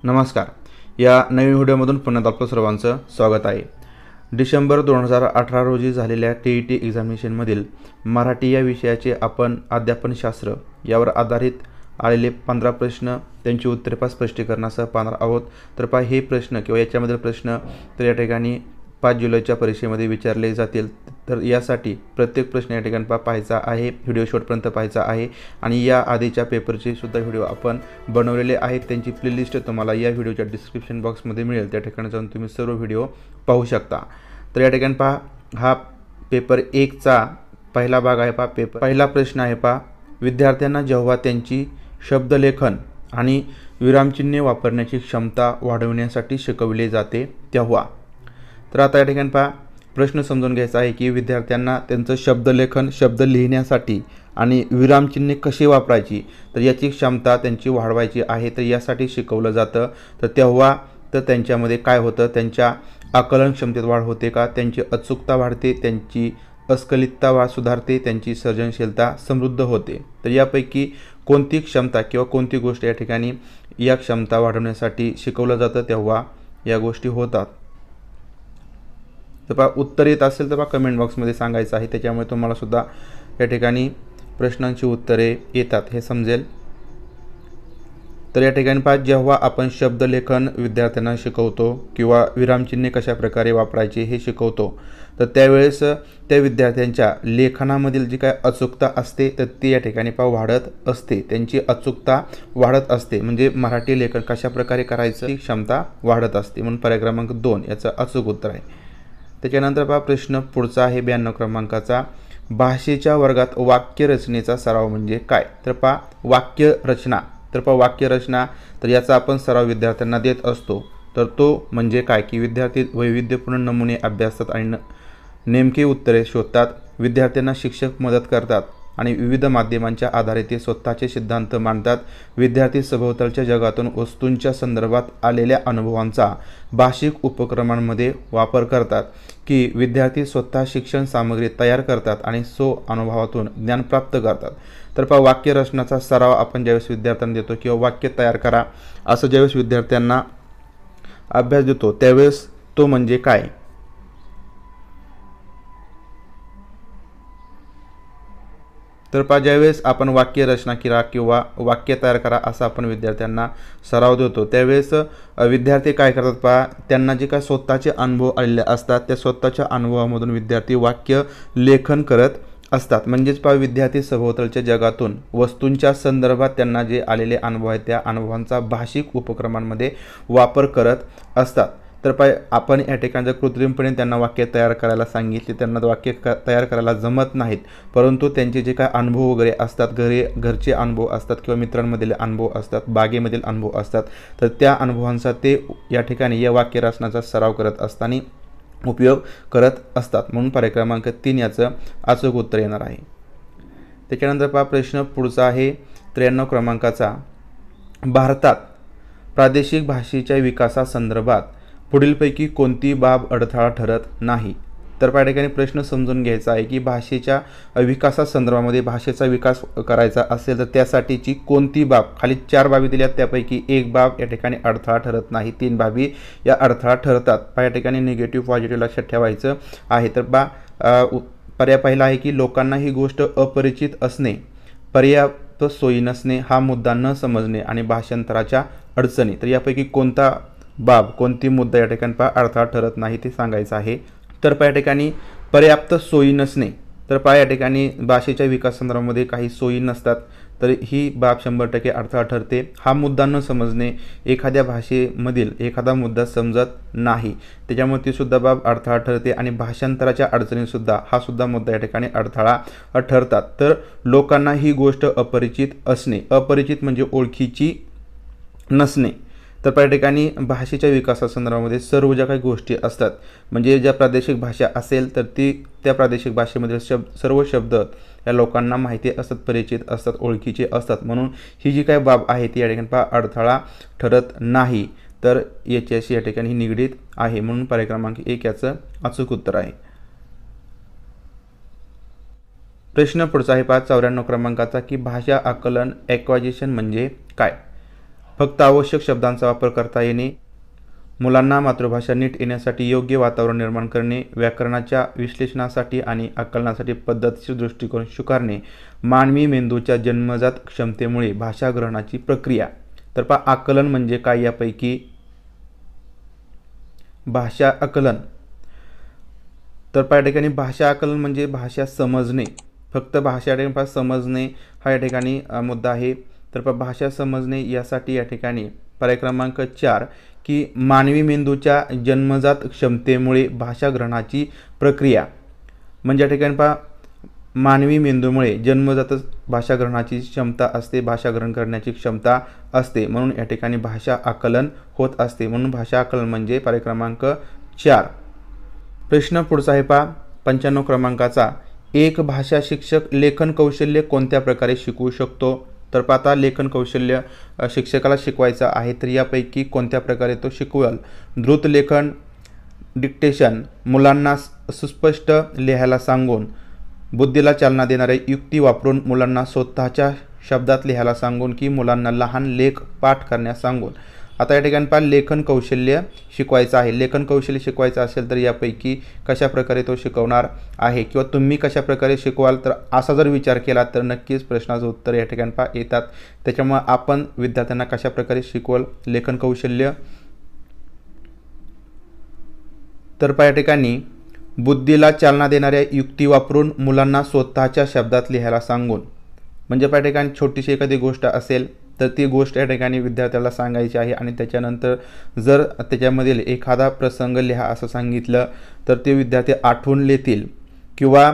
नमस्कार. या नवीन व्हिडिओमधून पुन्हा आपलं सर्वांचं स्वागत आहे. डिसेंबर 2018 रोजी झालेल्या TET एक्झामिनेशनमधील मराठी या विषयाचे आपण अध्यापनशास्त्र यावर आधारित आलेले 15 प्रश्न त्यांची उत्तरे स्पष्टीकरणासह पाहणार आहोत. तर हे प्रश्न किंवा याच्यामधील प्रश्न तर या ठिकाणी 5 जुलैच्या परीक्षेमध्ये विचारले जातील. तर यासाठी प्रत्येक प्रश्न या ठिकाणी पाहायचा आहे, व्हिडिओ शेवटपर्यंत पाहायचा आहे. आणि या आधीच्या पेपरचे सुद्धा व्हिडिओ आपण बनवलेले आहेत, त्यांची प्लेलिस्ट तुम्हाला या व्हिडिओच्या डिस्क्रिप्शन बॉक्समध्ये मिळेल. त्या ठिकाणी जाऊन तुम्ही सर्व व्हिडिओ पाहू शकता. तर या ठिकाणी हा पेपर 1चा पहिला भाग आहे. पहिला प्रश्न आहे विद्यार्थ्यांना जेव्हा त्यांची शब्दलेखन आणि विरामचिन्हे वापरण्याची क्षमता वाढवण्यासाठी शिकवले जाते तेव्हा. तर आता या ठिकाणी प्रश्न समजून घ्यायचा आहे की विद्यार्थ्यांना त्यांचं शब्दलेखन, शब्द लिहिण्यासाठी आणि विरामचिन्हे कशी वापरायची तर याची क्षमता त्यांची वाढवायची आहे. तर यासाठी शिकवलं जातं. तर तेव्हा त्यांच्यामध्ये काय होतं, त्यांच्या आकलन क्षमतेत वाढ होते का, त्यांची अचूकता वाढते, त्यांची अस्खलितता सुधारते, त्यांची सर्जनशीलता समृद्ध होते. तर यापैकी कोणती क्षमता किंवा कोणती गोष्ट या ठिकाणी या क्षमता वाढवण्यासाठी शिकवलं जातं तेव्हा या गोष्टी होतात. तर उत्तर येत असेल तर कमेंट बॉक्समध्ये सांगायचं आहे, त्याच्यामुळे तुम्हाला सुद्धा या ठिकाणी प्रश्नांची उत्तरे येतात हे समजेल. तर या ठिकाणी जेव्हा आपण शब्दलेखन विद्यार्थ्यांना शिकवतो किंवा विरामचिन्हे कशा प्रकारे वापरायचे हे शिकवतो तर त्यावेळेस त्या विद्यार्थ्यांच्या लेखनामधील जी काय अचूकता असते तर ती या ठिकाणी वाढत असते, त्यांची अचूकता वाढत असते. म्हणजे मराठी लेखन कशा प्रकारे करायचं ही क्षमता वाढत असते. म्हणून पर्याय क्रमांक 2 याचं अचूक उत्तर आहे. त्याच्यानंतर प्रश्न पुढचा आहे 92 क्रमांकाचा. भाषेच्या वर्गात वाक्यरचनेचा सराव म्हणजे काय. तर वाक्यरचना. तर वाक्यरचना तर याचा आपण सराव विद्यार्थ्यांना देत असतो. तर तो म्हणजे काय की विद्यार्थी वैविध्यपूर्ण नमुने अभ्यासतात आणि नेमकी उत्तरे शोधतात. विद्यार्थ्यांना शिक्षक मदत करतात आणि विविध माध्यमांच्या आधारे ते स्वतःचे सिद्धांत मांडतात. विद्यार्थी सभोवतालच्या जगातून वस्तूंच्या संदर्भात आलेल्या अनुभवांचा भाषिक उपक्रमांमध्ये वापर करतात. की विद्यार्थी स्वतः शिक्षण सामग्री तयार करतात आणि अनुभवातून ज्ञान प्राप्त करतात. तर वाक्यरचनाचा सराव आपण ज्यावेळेस विद्यार्थ्यांना देतो किंवा वाक्य तयार करा असं ज्यावेळेस विद्यार्थ्यांना अभ्यास देतो त्यावेळेस तो म्हणजे काय. तर ज्यावेळेस आपण वाक्यरचना करा किंवा वाक्य तयार करा असं आपण विद्यार्थ्यांना सराव देतो त्यावेळेस विद्यार्थी काय करतात त्यांना जे काय स्वतःचे अनुभव आलेले असतात त्या स्वतःच्या अनुभवामधून विद्यार्थी वाक्य लेखन करत असतात. म्हणजेच विद्यार्थी सभोवतालच्या जगातून वस्तूंच्या संदर्भात त्यांना जे आलेले अनुभव आहेत त्या अनुभवांचा भाषिक उपक्रमांमध्ये वापर करत असतात. तर आपण या ठिकाणी जर कृत्रिमपणे त्यांना वाक्य तयार करायला सांगितले, त्यांना वाक्य तयार करायला जमत नाहीत, परंतु त्यांचे जे काय अनुभव वगैरे असतात, घरचे अनुभव असतात किंवा मित्रांमधील अनुभव असतात, बागेमधील अनुभव असतात, तर त्या अनुभवांचा ते या ठिकाणी या वाक्यरचनाचा सराव करत असताना उपयोग करत असतात. म्हणून पर्याय क्रमांक 3 याचं अचूक उत्तर येणार आहे. त्याच्यानंतर प्रश्न पुढचा आहे 93 क्रमांकाचा. भारतात प्रादेशिक भाषेच्या विकासासंदर्भात पुढीलपैकी कोणती बाब अडथळा ठरत नाही. तर या ठिकाणी प्रश्न समजून घ्यायचा आहे की भाषेच्या विकासासंदर्भामध्ये भाषेचा विकास करायचा असेल तर त्यासाठीची कोणती बाब, खाली 4 बाबी दिल्यात त्यापैकी एक बाब या ठिकाणी अडथळा ठरत नाही, 3 बाबी या अडथळा ठरतात. या ठिकाणी निगेटिव्ह पॉझिटिव्ह लक्षात ठेवायचं आहे. तर पर्याय पहिला आहे की लोकांना ही गोष्ट अपरिचित असणे, पर्याप्त सोयी नसणे, हा मुद्दा न समजणे आणि भाषांतराच्या अडचणी. तर यापैकी कोणता बाब, कोणती मुद्दा या ठिकाणी अडथळा ठरत नाही ते सांगायचं आहे. तर या ठिकाणी पर्याप्त सोयी नसणे. तर या ठिकाणी भाषेच्या विकासासंदर्भामध्ये काही सोयी नसतात तर ही बाब 100% अडथळा ठरते. हा मुद्दा न समजणे, एखाद्या भाषेमधील एखादा मुद्दा समजत नाही त्याच्यामुळे ती सुद्धा बाब अडथळा ठरते. आणि भाषांतराच्या अडचणीसुद्धा हा सुद्धा मुद्दा या ठिकाणी अडथळा ठरतात. तर लोकांना ही गोष्ट अपरिचित असणे, अपरिचित म्हणजे ओळखीची नसणे. तर या ठिकाणी भाषेच्या विकासासंदर्भामध्ये सर्व ज्या काही गोष्टी असतात म्हणजे ज्या प्रादेशिक भाषा असेल तर त्या प्रादेशिक भाषेमधील सर्व शब्द या लोकांना माहिती असतात, परिचित असतात, ओळखीचे असतात. म्हणून ही जी काही बाब आहे ती या ठिकाणी अडथळा ठरत नाही. तर याच्याशी या ठिकाणी निगडीत आहे. म्हणून पर्याय क्रमांक 1 याचं अचूक उत्तर आहे. प्रश्न पुढचा आहे 94 क्रमांकाचा की भाषा आकलन ॲक्वायझेशन म्हणजे काय. फक्त आवश्यक शब्दांचा वापर करता येणे, मुलांना मातृभाषा नीट येण्यासाठी योग्य वातावरण निर्माण करणे, व्याकरणाच्या विश्लेषणासाठी आणि आकलनासाठी पद्धतशीर दृष्टिकोन स्वीकारणे, मानवी मेंदूच्या जन्मजात क्षमतेमुळे भाषा ग्रहणाची प्रक्रिया. तर पहा आकलन म्हणजे काय, यापैकी भाषा आकलन. तर पहा या ठिकाणी भाषा आकलन म्हणजे भाषा समजणे, फक्त भाषा या ठिकाणी समजणे हा या ठिकाणी मुद्दा आहे. तर पहा भाषा समजणे यासाठी या ठिकाणी पर्याय क्रमांक 4 की मानवी मेंदूच्या जन्मजात क्षमतेमुळे भाषा ग्रहणाची प्रक्रिया. म्हणजे या ठिकाणी पहा मानवी मेंदूमुळे जन्मजातच भाषा ग्रहणाची क्षमता असते, भाषा ग्रहण करण्याची क्षमता असते, म्हणून या ठिकाणी भाषा आकलन होत असते. म्हणून भाषा आकलन म्हणजे पर्याय क्रमांक 4. प्रश्न पुढचा आहे पहा 95 क्रमांकाचा. एक भाषा शिक्षक लेखन कौशल्य कोणत्या प्रकारे शिकवू शकतो. तर पाहता लेखन कौशल्य शिक्षकाला शिकवायचं आहे, तर यापैकी कोणत्या प्रकारे तो शिकवेल. द्रुत लेखन, डिक्टेशन, मुलांना सुस्पष्ट लिहायला सांगून, बुद्धीला चालना देणाऱ्या युक्ती वापरून मुलांना स्वतःच्या शब्दात लिहायला सांगून, की मुलांना लहान लेख पाठ करण्यास सांगून. आता या ठिकाणी पहा लेखन कौशल्य शिकवायचं आहे. लेखन कौशल्य शिकवायचं असेल तर यापैकी कशा प्रकारे तो शिकवणार आहे किंवा तुम्ही कशा प्रकारे शिकवाल, तर असा जर विचार केला तर नक्कीच प्रश्नाचं उत्तर या ठिकाणी पहा येतात. त्याच्यामुळे आपण विद्यार्थ्यांना कशा प्रकारे शिकवाल लेखन कौशल्य. तर पहा या ठिकाणी बुद्धीला चालना देणाऱ्या युक्ती वापरून मुलांना स्वतःच्या शब्दात लिहायला सांगून. म्हणजे पहा या ठिकाणी छोटीशी एखादी गोष्ट असेल तर ती गोष्ट या ठिकाणी विद्यार्थ्याला सांगायची आहे आणि त्याच्यानंतर जर त्याच्यामधील एखादा प्रसंग लिहा असं सांगितलं तर ते विद्यार्थी आठवून लिहितील. किंवा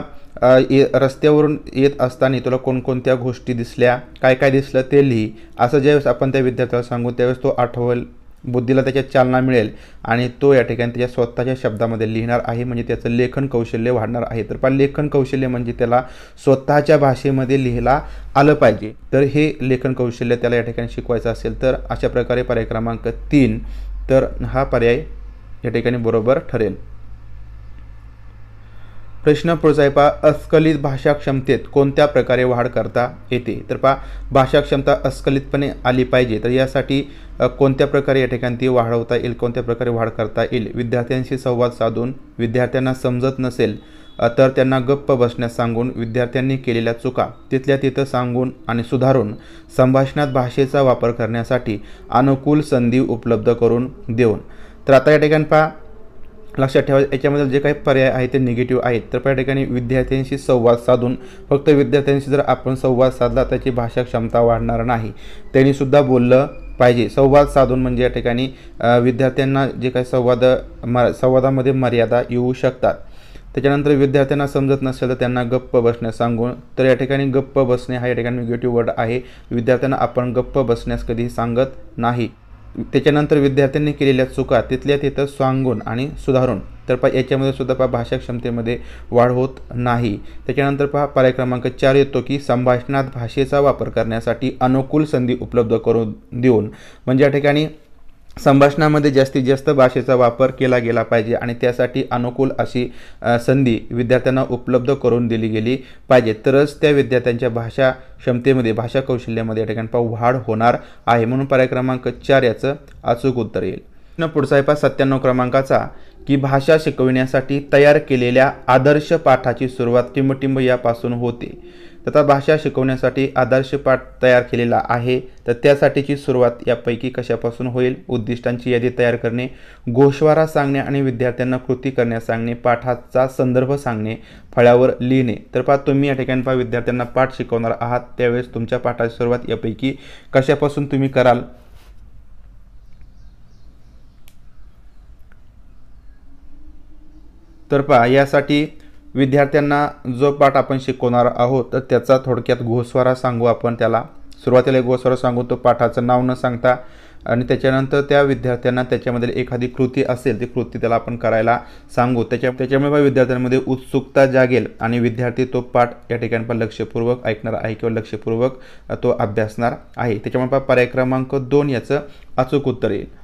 रस्त्यावरून येत असताना तुला कोणकोणत्या गोष्टी दिसल्या, काय काय दिसलं ते लिही, असं ज्यावेळेस आपण त्या विद्यार्थ्याला सांगू त्यावेळेस तो आठवेल, बुद्धीला त्याच्यात चालना मिळेल आणि तो या ठिकाणी त्याच्या स्वतःच्या शब्दामध्ये लिहिणार आहे. म्हणजे त्याचं लेखन कौशल्य वाढणार आहे. तर पण लेखन कौशल्य म्हणजे त्याला स्वतःच्या भाषेमध्ये लिहायला आलं पाहिजे, तर हे लेखन कौशल्य त्याला या ठिकाणी शिकवायचं असेल तर अशा प्रकारे पर्याय क्रमांक 3 तर हा पर्याय या ठिकाणी बरोबर ठरेल. प्रश्न पुढचा आहे पहा अस्खलित भाषा क्षमतेत कोणत्या प्रकारे वाढ करता येते. तर पहा भाषा क्षमता अस्खलितपणे आली पाहिजे, तर यासाठी कोणत्या प्रकारे या ठिकाणी ती वाढवता येईल, कोणत्या प्रकारे वाढ करता येईल. विद्यार्थ्यांशी संवाद साधून, विद्यार्थ्यांना समजत नसेल तर त्यांना गप्प बसण्यास सांगून, विद्यार्थ्यांनी केलेल्या चुका तिथल्या तिथं सांगून आणि सुधारून, संभाषणात भाषेचा वापर करण्यासाठी अनुकूल संधी उपलब्ध करून देऊन. तर आता या ठिकाणी पहा लक्षात ठेवा याच्यामध्ये जे काही पर्याय आहेत ते निगेटिव्ह आहेत. तर त्या ठिकाणी विद्यार्थ्यांशी संवाद साधून, फक्त विद्यार्थ्यांशी जर आपण संवाद साधला त्याची भाषा क्षमता वाढणार नाही, त्यांनी सुद्धा बोललं पाहिजे. संवाद साधून म्हणजे या ठिकाणी विद्यार्थ्यांना जे काही संवादामध्ये मर्यादा येऊ शकतात. त्याच्यानंतर विद्यार्थ्यांना समजत नसेल तर त्यांना गप्प बसण्यास सांगून. तर या ठिकाणी गप्प बसणे हा या ठिकाणी निगेटिव्ह वर्ड आहे. विद्यार्थ्यांना आपण गप्प बसण्यास कधीही सांगत नाही. त्याच्यानंतर विद्यार्थ्यांनी केलेल्या चुका तिथल्या तिथं सांगून आणि सुधारून. तर पहा याच्यामध्ये सुद्धा पहा भाषा क्षमतेमध्ये वाढ होत नाही. त्याच्यानंतर पहा पर्याय क्रमांक 4 येतो की संभाषणात भाषेचा वापर करण्यासाठी अनुकूल संधी उपलब्ध करून देऊन. म्हणजे या ठिकाणी संभाषणामध्ये जास्तीत जास्त भाषेचा वापर केला गेला पाहिजे आणि त्यासाठी अनुकूल अशी संधी विद्यार्थ्यांना उपलब्ध करून दिली गेली पाहिजे, तरच त्या विद्यार्थ्यांच्या भाषा क्षमतेमध्ये, भाषा कौशल्यामध्ये या ठिकाणी वाढ होणार आहे. म्हणून पर्याय क्रमांक 4 याचं अचूक उत्तर येईल. पुढचा आहे 97 क्रमांकाचा की भाषा शिकविण्यासाठी तयार केलेल्या आदर्श पाठाची सुरुवात टिंबटिंब यापासून होते. तथा भाषा शिकवण्यासाठी आदर्श पाठ तयार केलेला आहे, तर त्यासाठीची सुरुवात यापैकी कशापासून होईल. उद्दिष्टांची यादी तयार करणे, गोषवारा सांगणे आणि विद्यार्थ्यांना कृती करण्यास सांगणे, पाठाचा संदर्भ सांगणे, फळ्यावर लिहिणे. तर पहा तुम्ही या ठिकाणी पहा विद्यार्थ्यांना पाठ शिकवणार आहात, त्यावेळेस तुमच्या पाठाची सुरुवात यापैकी कशापासून तुम्ही कराल. तर पहा यासाठी विद्यार्थ्यांना जो पाठ आपण शिकवणार आहोत तर त्याचा थोडक्यात गोषवारा सांगू आपण. त्याला सुरुवातीला गोषवारा सांगू, तो पाठाचं नाव न सांगता, आणि त्याच्यानंतर त्या विद्यार्थ्यांना त्याच्यामध्ये एखादी कृती असेल ती कृती त्याला आपण करायला सांगू. त्याच्यामुळे विद्यार्थ्यांमध्ये उत्सुकता जागेल आणि विद्यार्थी तो पाठ या ठिकाणी पण लक्षपूर्वक ऐकणार आहे किंवा लक्षपूर्वक तो अभ्यासणार आहे. त्याच्यामुळे पर्याय क्रमांक 2 याचं अचूक उत्तर येईल.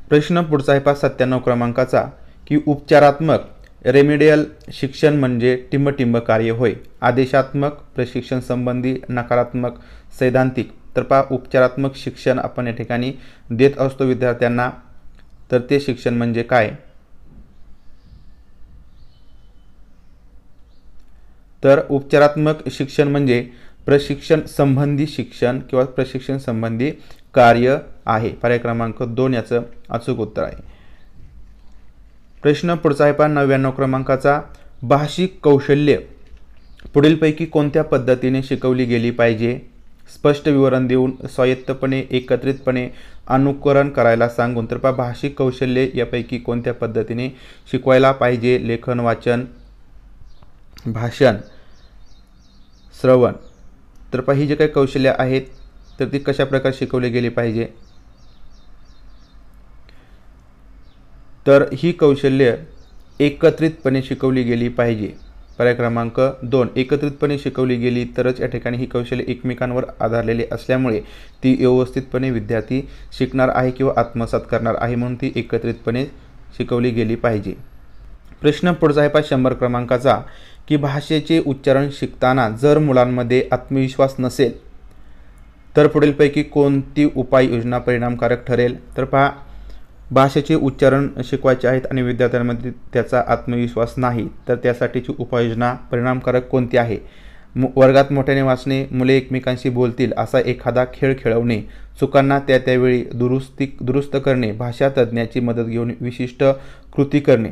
प्रश्न पुढचा आहे 97 क्रमांकाचा की उपचारात्मक रेमिडियल शिक्षण म्हणजे टिंबटिंब कार्य होय. आदेशात्मक प्रशिक्षण संबंधी नकारात्मक सैद्धांतिक. तर पहा उपचारात्मक शिक्षण आपण या ठिकाणी देत असतो विद्यार्थ्यांना, तर ते शिक्षण म्हणजे काय? तर उपचारात्मक शिक्षण म्हणजे प्रशिक्षण संबंधी शिक्षण किंवा प्रशिक्षण संबंधी कार्य आहे. पर्याय क्रमांक 2 याचं अचूक उत्तर आहे. प्रश्न पुढचा आहे पहा 99 क्रमांकाचा. भाषिक कौशल्य पुढीलपैकी कोणत्या पद्धतीने शिकवली गेली पाहिजे? स्पष्ट विवरण देऊन, स्वायत्तपणे, एकत्रितपणे, अनुकरण करायला सांगून. तर पहा भाषिक कौशल्य यापैकी कोणत्या पद्धतीने शिकवायला पाहिजे? लेखन, वाचन, भाषण, श्रवण. तर पहा ही जी काही कौशल्य आहेत तर ती कशा प्रकारे शिकवली गेली पाहिजे? तर ही कौशल्य एकत्रितपणे शिकवली गेली पाहिजे. पर्याय क्रमांक 2 एकत्रितपणे शिकवली गेली तरच या ठिकाणी ही कौशल्य एकमेकांवर आधारलेली असल्यामुळे ती व्यवस्थितपणे विद्यार्थी शिकणार आहे किंवा आत्मसात करणार आहे, म्हणून ती एकत्रितपणे शिकवली गेली पाहिजे. प्रश्न पुढचा आहे पहा 100 क्रमांकाचा की भाषेचे उच्चारण शिकताना जर मुलांमध्ये आत्मविश्वास नसेल तर पुढीलपैकी कोणती उपाययोजना परिणामकारक ठरेल? तर पहा भाषेचे उच्चारण शिकवायचे आहेत आणि विद्यार्थ्यांमध्ये त्याचा आत्मविश्वास नाही, तर त्यासाठीची उपाययोजना परिणामकारक कोणती आहे? वर्गात मोठ्याने वाचणे, मुले एकमेकांशी बोलतील असा एखादा खेळ खेळवणे, चुकांना त्यावेळी दुरुस्त करणे, भाषा तज्ज्ञाची मदत घेऊन विशिष्ट कृती करणे.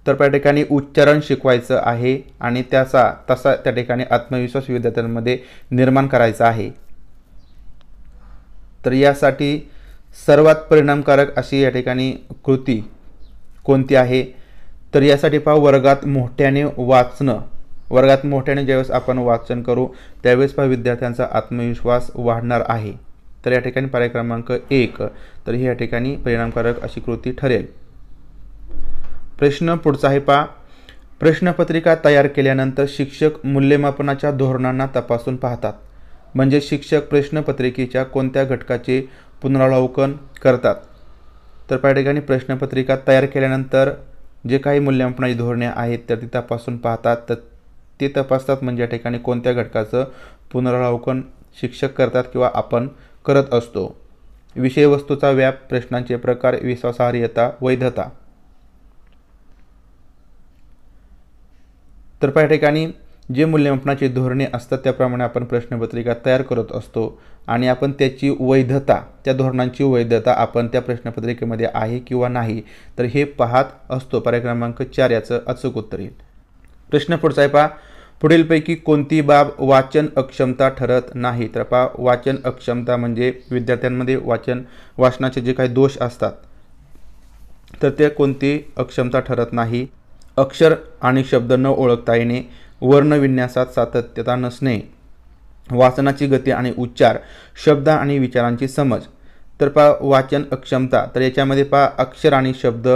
तर त्या ठिकाणी उच्चारण शिकवायचं आहे आणि तसा त्या ठिकाणी आत्मविश्वास विद्यार्थ्यांमध्ये निर्माण करायचा आहे. तर यासाठी सर्वात परिणामकारक अशी या ठिकाणी कृती कोणती आहे? तर यासाठी पहा वर्गात मोठ्याने वाचणं. वर्गात मोठ्याने ज्यावेळेस आपण वाचन करू त्यावेळेस पहा विद्यार्थ्यांचा आत्मविश्वास वाढणार आहे. तर या ठिकाणी पर्याय क्रमांक 1 तर ही या ठिकाणी परिणामकारक अशी कृती ठरेल. प्रश्न पुढचा आहे पहा प्रश्नपत्रिका तयार केल्यानंतर शिक्षक मूल्यमापनाच्या धोरणांना तपासून पाहतात. म्हणजे शिक्षक प्रश्नपत्रिकेच्या कोणत्या घटकाचे पुनरावलोकन करतात? तर त्या ठिकाणी प्रश्नपत्रिका तयार केल्यानंतर जे काही मूल्यमापनाची धोरणे आहेत तर ती तपासून पाहतात. तर ते तपासतात म्हणजे या ठिकाणी कोणत्या घटकाचं पुनरावलोकन शिक्षक करतात किंवा आपण करत असतो. विषयवस्तूचा व्याप, प्रश्नांचे प्रकार, विश्वासार्हता, वैधता. तर त्या ठिकाणी जे मूल्यमापनाची धोरणे असतात त्याप्रमाणे आपण प्रश्नपत्रिका तयार करत असतो आणि आपण त्याची वैधता, त्या धोरणांची वैधता आपण त्या प्रश्नपत्रिकेमध्ये आहे किंवा नाही तर हे पाहत असतो. पर्याय क्रमांक 4 याचं अचूक उत्तर येईल. प्रश्न पुढचा आहे पहा पुढीलपैकी कोणती बाब वाचन अक्षमता ठरत नाही? तर पहा वाचन अक्षमता म्हणजे विद्यार्थ्यांमध्ये वाचनाचे जे काही दोष असतात तर ते कोणती अक्षमता ठरत नाही? अक्षर आणि शब्द न ओळखता येणे, वर्णविन्यासात सातत्यता नसणे, वाचनाची गती आणि उच्चार, शब्द आणि विचारांची समज. तर पहा वाचन अक्षमता तर याच्यामध्ये पहा अक्षर आणि शब्द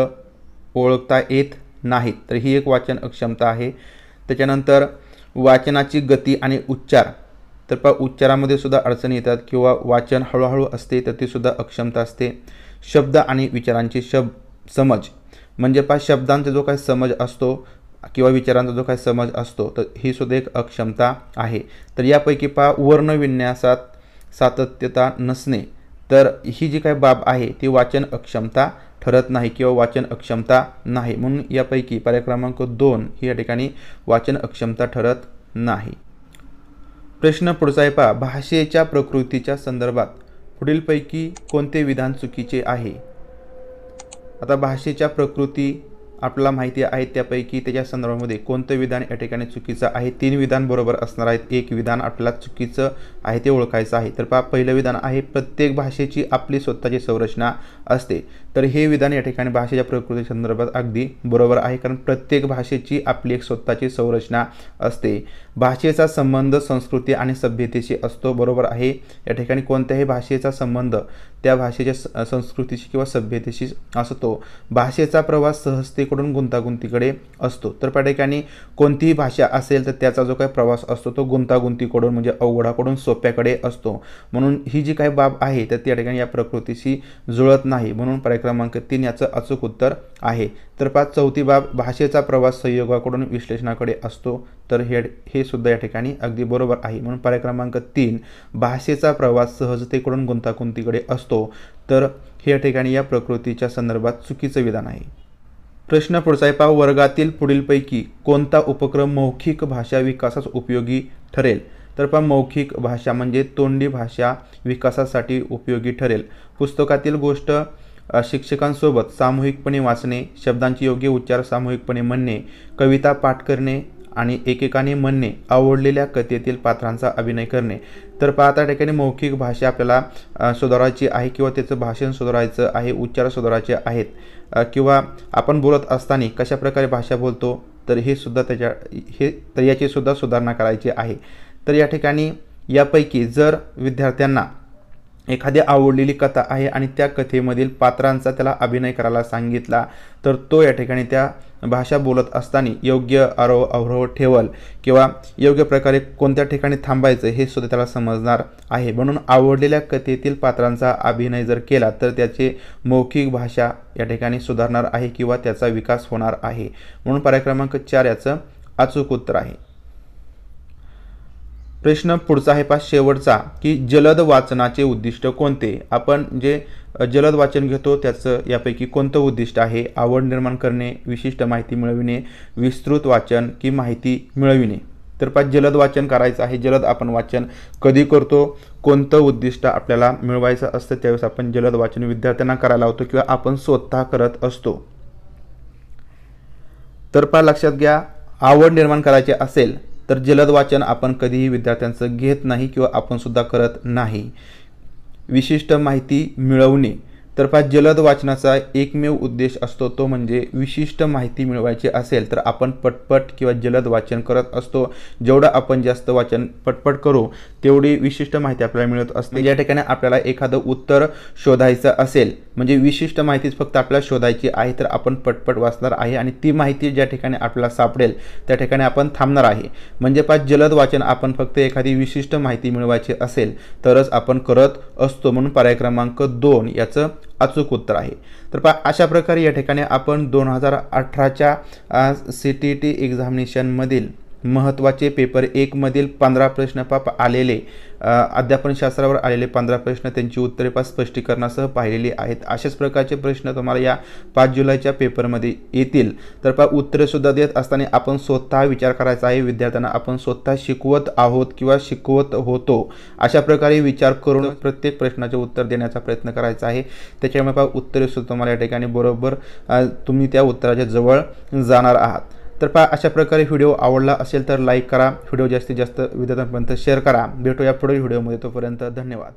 ओळखता येत नाहीत तर ही एक वाचन अक्षमता आहे. त्याच्यानंतर वाचनाची गती आणि उच्चार तर पहा उच्चारामध्ये सुद्धा अडचणी येतात किंवा वाचन हळूहळू असते तर ती सुद्धा अक्षमता असते. शब्द आणि विचारांची समज म्हणजे पहा शब्दांचा जो काही समज असतो किंवा विचारांचा जो काही समज असतो तर ही सुद्धा एक अक्षमता आहे. तर यापैकी पहा वर्णविन्यासात सातत्यता नसणे तर ही जी काही बाब आहे ती वाचन अक्षमता ठरत नाही किंवा वाचन अक्षमता नाही, म्हणून यापैकी पर्याय क्रमांक 2 ही या ठिकाणी वाचन अक्षमता ठरत नाही. प्रश्न पुढचा आहे पहा भाषेच्या प्रकृतीच्या संदर्भात पुढीलपैकी कोणते विधान चुकीचे आहे? आता भाषेच्या प्रकृती आपल्याला माहिती आहे त्यापैकी त्याच्या संदर्भामध्ये कोणतं विधान या ठिकाणी चुकीचं आहे? 3 विधान बरोबर असणार आहेत, एक विधान आपल्याला चुकीचं आहे ते ओळखायचं आहे. तर पहा पहिलं विधान आहे प्रत्येक भाषेची आपली स्वतःची संरचना असते. तर हे विधान या ठिकाणी भाषेच्या प्रकृती संदर्भात अगदी बरोबर आहे, कारण प्रत्येक भाषेची आपली एक स्वतःची संरचना असते. भाषेचा संबंध संस्कृती आणि सभ्यतेशी असतो, बरोबर आहे. या ठिकाणी कोणत्याही भाषेचा संबंध त्या भाषेच्या संस्कृतीशी किंवा सभ्यतेशी असतो. भाषेचा प्रवास सहजते सहजतेकडून गुंतागुंतीकडे असतो। तर त्या ठिकाणी कोणतीही भाषा असेल तर त्याचा जो काही प्रवास असतो तो गुंतागुंतीकडून म्हणजे अवघडाकडून सोप्याकडे असतो। म्हणून ही जी काही बाब आहे तर त्या ठिकाणी या प्रकृतीशी जुळत नाही, म्हणून पर्याय क्रमांक 3 याचं अचूक उत्तर आहे। तर चौथी बाब, भाषेचा प्रवास संयोगाकडून विश्लेषणाकडे असतो, तर हे सुद्धा या ठिकाणी अगदी बरोबर आहे। म्हणून पर्याय क्रमांक 3 भाषेचा प्रवास सहजतेकडून गुंतागुंतीकडे असतो, तर हे या ठिकाणी या प्रकृतीच्या संदर्भात चुकीचं विधान आहे। प्रश्न पुढचा आहे, वर्गातील पुढीलपैकी कोणता उपक्रम मौखिक भाषा विकासास उपयोगी ठरेल? तर मौखिक भाषा म्हणजे तोंडी भाषा विकासासाठी उपयोगी ठरेल। पुस्तकातील गोष्ट शिक्षकांसोबत सामूहिकपणे वाचणे, शब्दांचे योग्य उच्चार सामूहिकपणे म्हणणे, कविता पाठ करणे आणि एकेकाने म्हणणे, आवडलेल्या कथेतील पात्रांचा अभिनय करणे। तर त्या ठिकाणी मौखिक भाषा आपल्याला सुधारायची आहे किंवा त्याचं भाषण सुधारायचं आहे, उच्चार सुधारायचे आहेत किंवा आपण बोलत असताना कशा प्रकारे भाषा बोलतो तर हे सुद्धा याची सुद्धा सुधारणा करायची आहे। तर या ठिकाणी यापैकी जर विद्यार्थ्यांना एखादी आवडलेली कथा आहे आणि त्या कथेमधील पात्रांचा त्याला अभिनय करायला सांगितला तर तो या ठिकाणी त्या भाषा बोलत असताना योग्य आरोह अवरोह ठेवल किंवा योग्य प्रकारे कोणत्या ठिकाणी थांबायचं हे सुद्धा त्याला समजणार आहे। म्हणून आवडलेल्या कथेतील पात्रांचा अभिनय जर केला तर त्याची मौखिक भाषा या ठिकाणी सुधारणार आहे किंवा त्याचा विकास होणार आहे। म्हणून पर्याय क्रमांक 4 याचं अचूक उत्तर आहे। प्रश्न पुढचा आहे शेवटचा, की जलद वाचनाचे उद्दिष्ट कोणते? आपण जे जलद वाचन घेतो त्याचं यापैकी कोणतं उद्दिष्ट आहे? आवड निर्माण करणे, विशिष्ट माहिती मिळविणे, विस्तृत वाचन की माहिती मिळविणे? तर जलद वाचन करायचं आहे। जलद आपण वाचन कधी करतो, कोणतं उद्दिष्ट आपल्याला मिळवायचं असतं त्यावेळेस आपण जलद वाचन विद्यार्थ्यांना करायला लावतो किंवा आपण स्वतः करत असतो। तर लक्षात घ्या, आवड निर्माण करायची असेल तर जलद वाचन आपण कधीही विद्यार्थ्यांचं घेत नाही किंवा आपण सुद्धा करत नाही। विशिष्ट माहिती मिळवणे, तर जलद वाचनाचा एकमेव उद्देश असतो तो म्हणजे विशिष्ट माहिती मिळवायची असेल तर आपण पटपट किंवा जलद वाचन करत असतो। जेवढं आपण जास्त वाचन पटपट करू तेवढी विशिष्ट माहिती आपल्याला मिळत असते। या ठिकाणी आपल्याला एखादं उत्तर शोधायचं असेल म्हणजे विशिष्ट माहितीच फक्त आपल्याला शोधायची आहे तर आपण पटपट वाचणार आहे आणि ती माहिती ज्या ठिकाणी आपल्याला सापडेल त्या ठिकाणी आपण थांबणार आहे। म्हणजे जलद वाचन आपण फक्त एखादी विशिष्ट माहिती मिळवायची असेल तरच आपण करत असतो। म्हणून पर्याय क्रमांक 2 याचं अचूक उत्तर आहे। तर अशा प्रकारे या ठिकाणी आपण 2018च्या CTET एक्झामिनेशनमधील महत्त्वाचे पेपर 1 मधील 15 प्रश्न आलेले अध्यापन शास्त्रावर आलेले 15 प्रश्न त्यांची उत्तरे स्पष्टीकरणासह पाहिलेली आहेत। अशाच प्रकारचे प्रश्न तुम्हाला या 5 जुलैच्या पेपरमध्ये येतील। तर उत्तरे सुद्धा देत असताना आपण स्वतः विचार करायचा आहे, विद्यार्थ्यांना आपण स्वतः शिकवत आहोत किंवा शिकवत होतो अशा प्रकारे विचार करून प्रत्येक प्रश्नाचे उत्तर देण्याचा प्रयत्न करायचा आहे। त्याच्यामुळे उत्तरे सुद्धा तुम्हाला या ठिकाणी बरोबर तुम्ही त्या उत्तराच्या जवळ जाणार आहात। तर अशा प्रकारे व्हिडिओ आवडला असेल तर लाईक करा, व्हिडिओ जास्तीत जास्त विद्यार्थ्यांपर्यंत शेअर करा। भेटूया पुढील व्हिडिओमध्ये, तोपर्यंत धन्यवाद।